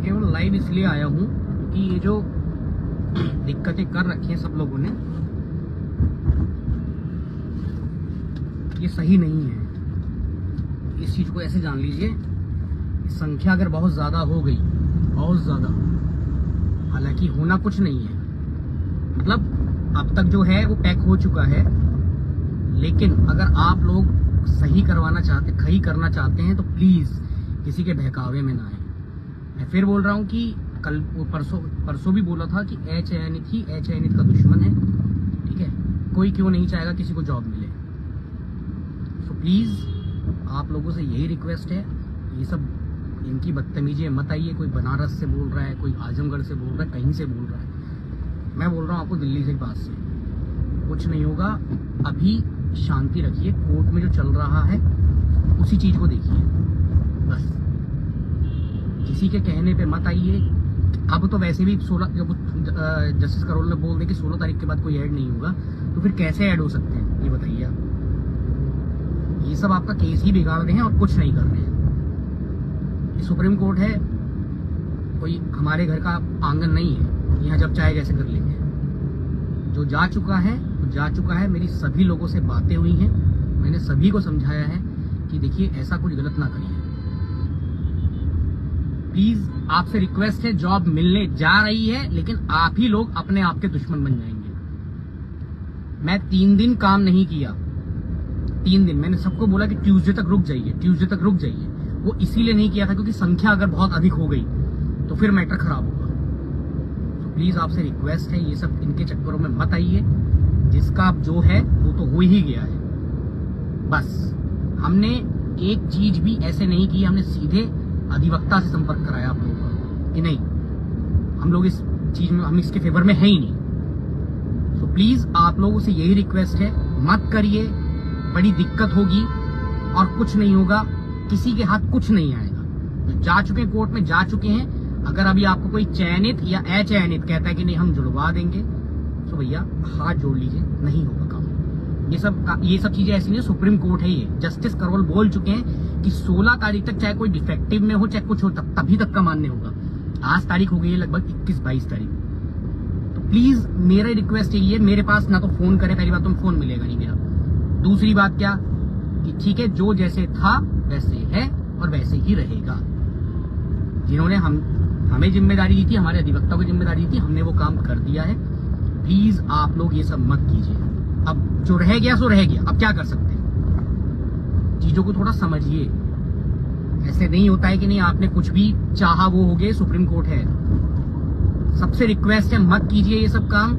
केवल लाइव इसलिए आया हूँ कि ये जो दिक्कतें कर रखी हैं सब लोगों ने, ये सही नहीं है। इस चीज को ऐसे जान लीजिए, संख्या अगर बहुत ज्यादा हो गई, बहुत ज्यादा, हालांकि होना कुछ नहीं है, मतलब अब तक जो है वो पैक हो चुका है, लेकिन अगर आप लोग सही करना चाहते हैं तो प्लीज किसी के बहकावे में ना आए। मैं फिर बोल रहा हूँ कि कल परसों भी बोला था कि चयनित का दुश्मन है, ठीक है। कोई क्यों नहीं चाहेगा किसी को जॉब मिले। सो प्लीज आप लोगों से यही रिक्वेस्ट है, ये सब इनकी बदतमीजी मत आइए। कोई बनारस से बोल रहा है, कोई आजमगढ़ से बोल रहा है, कहीं से बोल रहा है। मैं बोल रहा हूँ आपको दिल्ली से पास से कुछ नहीं होगा। अभी शांति रखिए, कोर्ट में जो चल रहा है उसी चीज को देखिए बस। किसी के कहने पे मत आइए। अब तो वैसे भी 16 जब जस्टिस करोल ने बोल दे कि 16 तारीख के बाद कोई ऐड नहीं होगा, तो फिर कैसे ऐड हो सकते हैं ये बताइए आप। ये सब आपका केस ही बिगाड़ रहे हैं और कुछ नहीं कर रहे हैं। ये सुप्रीम कोर्ट है, कोई हमारे घर का आंगन नहीं है, यहाँ जब चाहे जैसे कर लेंगे। जो जा चुका है वो जा चुका है। मेरी सभी लोगों से बातें हुई हैं, मैंने सभी को समझाया है कि देखिए ऐसा कुछ गलत ना करिए। प्लीज आपसे रिक्वेस्ट है, जॉब मिलने जा रही है, लेकिन आप ही लोग अपने आप के दुश्मन बन जाएंगे। मैं 3 दिन काम नहीं किया, 3 दिन मैंने सबको बोला कि ट्यूसडे तक रुक जाइए। वो इसीलिए नहीं किया था क्योंकि संख्या अगर बहुत अधिक हो गई तो फिर मैटर खराब होगा। तो प्लीज आपसे रिक्वेस्ट है, ये सब इनके चक्करों में मत आइए। जिसका जो है वो तो हो ही गया है। बस हमने एक चीज भी ऐसे नहीं की, हमने सीधे अधिवक्ता से संपर्क कराया आप लोगों को कि नहीं, हम लोग इस चीज में, हम इसके फेवर में है ही नहीं। तो प्लीज आप लोगों से यही रिक्वेस्ट है, मत करिए, बड़ी दिक्कत होगी और कुछ नहीं होगा। किसी के हाथ कुछ नहीं आएगा। जो जा चुके हैं कोर्ट में जा चुके हैं। अगर अभी आपको कोई चयनित या अचयनित कहता है कि नहीं हम जुड़वा देंगे, तो भैया हाथ जोड़ लीजिए, नहीं होगा काम। ये सब चीजें ऐसी नहीं, सुप्रीम कोर्ट है ये। जस्टिस करोल बोल चुके हैं कि 16 तारीख तक चाहे कोई डिफेक्टिव में हो चाहे कुछ हो, तभी तक का मान्य होगा। आज तारीख हो गई है लगभग 21-22 तारीख। तो प्लीज मेरा रिक्वेस्ट यही है, मेरे पास ना तो फोन करें, पहली बात तो फोन मिलेगा नहीं मेरा। दूसरी बात क्या कि ठीक है, जो जैसे था वैसे है और वैसे ही रहेगा। जिन्होंने हमें जिम्मेदारी दी थी, हमारे अधिवक्ता को जिम्मेदारी दी थी, हमने वो काम कर दिया है। प्लीज आप लोग ये सब मत कीजिए। अब जो रह गया सो रह गया, अब क्या कर सकते हैं। चीजों को थोड़ा समझिए। ऐसे नहीं होता है कि नहीं आपने कुछ भी चाहा वो हो गए, सुप्रीम कोर्ट है। सबसे रिक्वेस्ट है, मत कीजिए ये सब काम,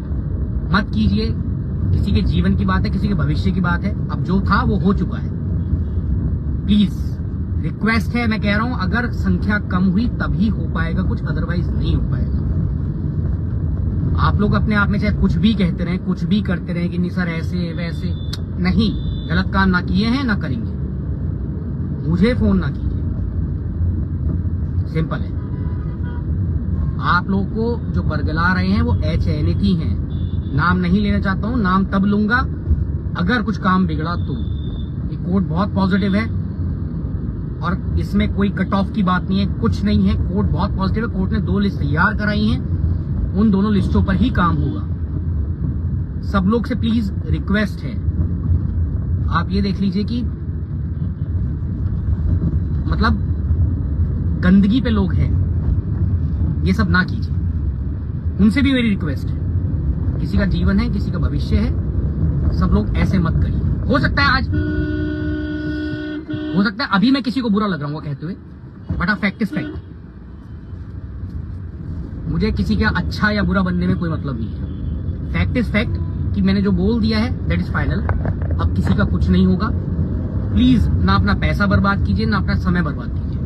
मत कीजिए। किसी के जीवन की बात है, किसी के भविष्य की बात है। अब जो था वो हो चुका है। प्लीज रिक्वेस्ट है, मैं कह रहा हूं, अगर संख्या कम हुई तभी हो पाएगा कुछ, अदरवाइज नहीं हो पाएगा। आप लोग अपने आप में चाहे कुछ भी कहते रहे, कुछ भी करते रहे कि नहीं सर ऐसे वैसे, नहीं, गलत काम ना किए हैं ना करेंगे। मुझे फोन ना कीजिए, सिंपल है। आप लोग को जो बरगला रहे हैं वो अचयनित ही हैं। नाम नहीं लेना चाहता हूं, नाम तब लूंगा अगर कुछ काम बिगड़ा तो। ये कोर्ट बहुत पॉजिटिव है और इसमें कोई कट ऑफ की बात नहीं है, कुछ नहीं है। कोर्ट बहुत पॉजिटिव है। कोर्ट ने 2 लिस्ट तैयार कराई हैं, उन दोनों लिस्टों पर ही काम होगा। सब लोग से प्लीज रिक्वेस्ट है, आप ये देख लीजिए कि मतलब गंदगी पे लोग हैं, ये सब ना कीजिए। उनसे भी मेरी रिक्वेस्ट है, किसी का जीवन है, किसी का भविष्य है, सब लोग ऐसे मत करिए। हो सकता है अभी मैं किसी को बुरा लग रहा हूँ कहते हुए, बट फैक्ट इज फैक्ट। मुझे किसी का अच्छा या बुरा बनने में कोई मतलब नहीं है। फैक्ट इज फैक्ट कि मैंने जो बोल दिया है दैट इज फाइनल। अब किसी का कुछ नहीं होगा। प्लीज ना अपना पैसा बर्बाद कीजिए, ना अपना समय बर्बाद कीजिए।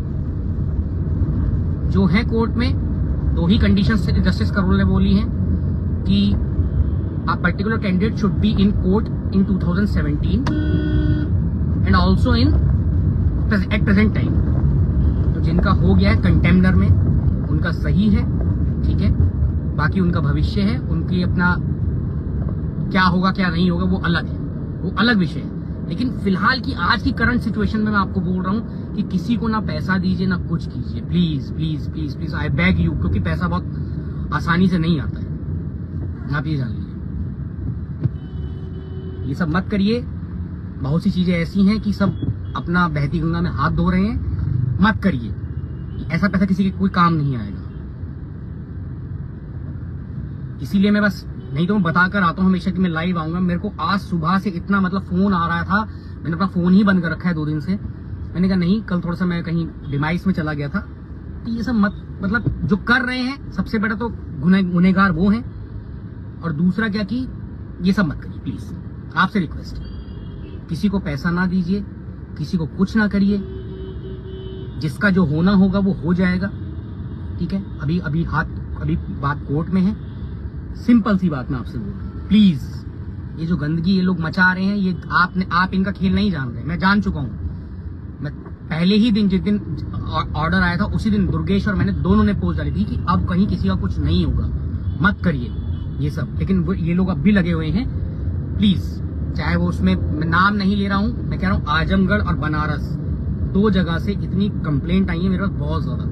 जो है कोर्ट में 2 ही कंडीशंस जस्टिस करोल ने बोली हैं कि a particular candidate should be in court in 2017 and also at present time। तो जिनका हो गया है कंटेम्नर में उनका सही है, ठीक है। बाकी उनका भविष्य है, उनकी अपना क्या होगा क्या नहीं होगा वो अलग है, वो अलग विषय है। लेकिन फिलहाल की आज की करंट सिचुएशन में मैं आपको बोल रहा हूं कि किसी को ना पैसा दीजिए ना कुछ कीजिए, please please please please, I beg you, क्योंकि पैसा बहुत आसानी से नहीं आता है, आप ये जान लीजिए। ये सब मत करिए। बहुत सी चीजें ऐसी हैं कि सब अपना बहती गंगा में हाथ धो रहे हैं, मत करिए। ऐसा पैसा किसी के कोई काम नहीं आएगा। इसीलिए मैं बस, नहीं तो मैं बताकर आता हूं हमेशा कि मैं लाइव आऊंगा। मेरे को आज सुबह से इतना फोन आ रहा था, मैंने अपना फोन ही बंद कर रखा है 2 दिन से। मैंने कहा नहीं, कल थोड़ा सा मैं कहीं डिमाइस में चला गया था। तो ये सब मत, जो कर रहे हैं सबसे बड़ा तो गुनहगार वो हैं, और दूसरा क्या कि ये सब मत करिए प्लीज, आपसे रिक्वेस्ट है। किसी को पैसा ना दीजिए, किसी को कुछ ना करिए। जिसका जो होना होगा वो हो जाएगा, ठीक है। अभी बात कोर्ट में है। सिंपल सी बात मैं आपसे बोल रहा हूँ, प्लीज ये जो गंदगी ये लोग मचा रहे हैं, ये आप इनका खेल नहीं जान रहे। मैं जान चुका हूँ। मैं पहले ही दिन, जिस दिन ऑर्डर आया था उसी दिन दुर्गेश और मैंने दोनों ने पोस्ट डाली थी कि अब कहीं किसी का कुछ नहीं होगा, मत करिए ये सब। लेकिन ये लोग अब भी लगे हुए हैं। प्लीज, चाहे वो उसमें, मैं नाम नहीं ले रहा हूँ, मैं कह रहा हूँ आजमगढ़ और बनारस 2 जगह से इतनी कंप्लेंट आई है मेरे पास, बहुत ज्यादा।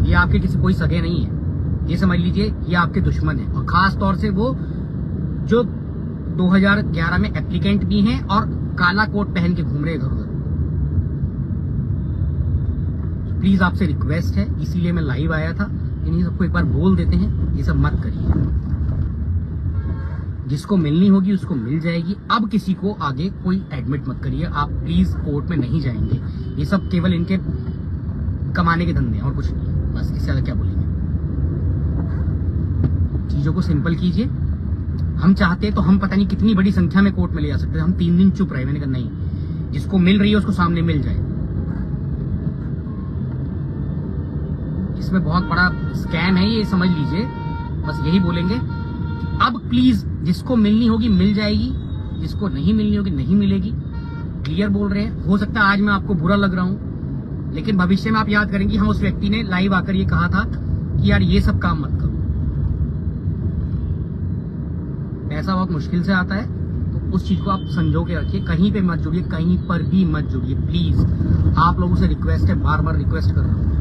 ये आपके किसी कोई सगे नहीं है, ये समझ लीजिए ये आपके दुश्मन है। और खास तौर से वो जो 2011 में एप्लीकेंट भी हैं और काला कोट पहन के घूम रहे इधर उधर। प्लीज आपसे रिक्वेस्ट है, इसीलिए मैं लाइव आया था। इन्हीं सबको एक बार बोल देते हैं, ये सब मत करिए। जिसको मिलनी होगी उसको मिल जाएगी। अब किसी को आगे कोई एडमिट मत करिए आप प्लीज, कोर्ट में नहीं जाएंगे। ये सब केवल इनके कमाने के धंधे हैं और कुछ नहीं, बस इससे ज्यादा क्या बोलेंगे। चीजों को सिंपल कीजिए। हम चाहते तो हम पता नहीं कितनी बड़ी संख्या में कोर्ट में ले जा सकते हैं। हम 3 दिन चुप रहे। मैंने कहा नहीं, जिसको मिल रही है उसको सामने मिल जाए। इसमें बहुत बड़ा स्कैम है ये, समझ लीजिए। बस यही बोलेंगे अब प्लीज, जिसको मिलनी होगी मिल जाएगी, जिसको नहीं मिलनी होगी नहीं मिलेगी। क्लियर बोल रहे हैं। हो सकता है आज मैं आपको बुरा लग रहा हूं, लेकिन भविष्य में आप याद करेंगे हाँ उस व्यक्ति ने लाइव आकर ये कहा था कि यार ये सब काम मत करो। पैसा बहुत मुश्किल से आता है, तो उस चीज को आप संजो के रखिए। कहीं पे मत जुड़िए, कहीं पर भी मत जुड़िए प्लीज। आप लोगों से रिक्वेस्ट है, बार बार रिक्वेस्ट कर रहा हूं।